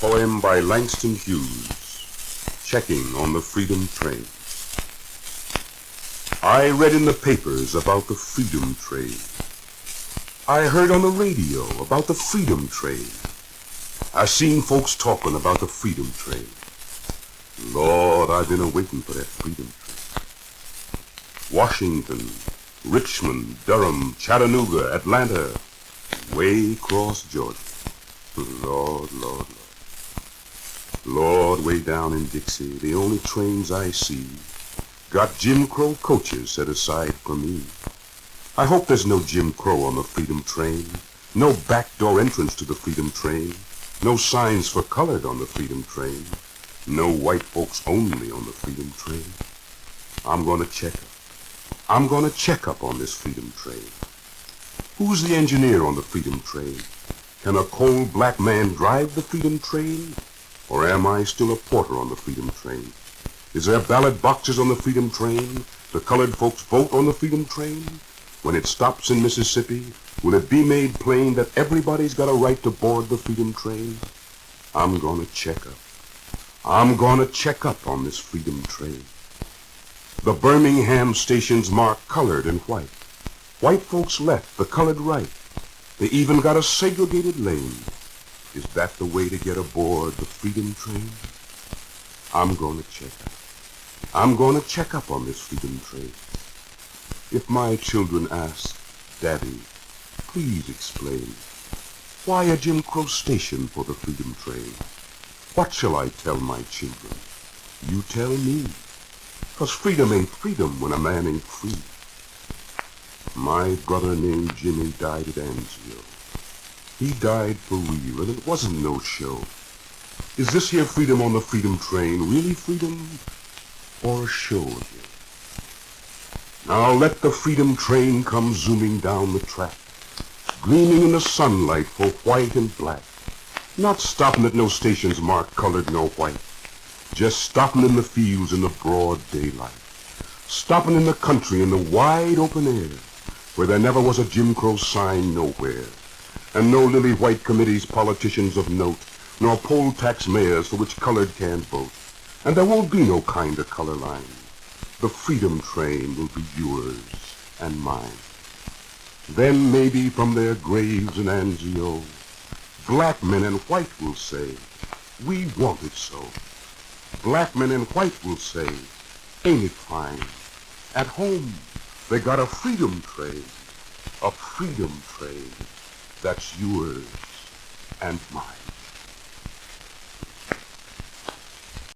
Poem by Langston Hughes, Checking on the Freedom Train. I read in the papers about the Freedom Train. I heard on the radio about the Freedom Train. I seen folks talking about the Freedom Train. Lord, I've been a-waiting for that Freedom Train. Washington, Richmond, Durham, Chattanooga, Atlanta, way across Georgia. Lord, Lord, Lord. Lord, way down in Dixie, the only trains I see got Jim Crow coaches set aside for me. I hope there's no Jim Crow on the Freedom Train, no backdoor entrance to the Freedom Train, no signs for colored on the Freedom Train, no white folks only on the Freedom Train. I'm gonna check up. I'm gonna check up on this Freedom Train. Who's the engineer on the Freedom Train? Can a cold black man drive the Freedom Train? Or am I still a porter on the Freedom Train? Is there ballot boxes on the Freedom Train? Do colored folks vote on the Freedom Train? When it stops in Mississippi, will it be made plain that everybody's got a right to board the Freedom Train? I'm gonna check up. I'm gonna check up on this Freedom Train. The Birmingham station's marked colored and white. White folks left, the colored right. They even got a segregated lane. Is that the way to get aboard the Freedom Train? I'm gonna check up. I'm gonna check up on this Freedom Train. If my children ask, Daddy, please explain, why a Jim Crow station for the Freedom Train? What shall I tell my children? You tell me. 'Cause freedom ain't freedom when a man ain't free. My brother named Jimmy died at Anzio. He died for real, and it wasn't no show. Is this here freedom on the Freedom Train really freedom, or a show again? Now let the Freedom Train come zooming down the track, gleaming in the sunlight for white and black, not stopping at no stations marked colored nor white, just stopping in the fields in the broad daylight, stopping in the country in the wide open air, where there never was a Jim Crow sign nowhere, and no lily white committees, politicians of note, nor poll tax mayors for which colored can't vote. And there won't be no kind of color line. The Freedom Train will be yours and mine. Then maybe from their graves in Anzio, black men and white will say, we want it so. Black men and white will say, ain't it fine? At home, they got a Freedom Train, a Freedom Train that's yours and mine.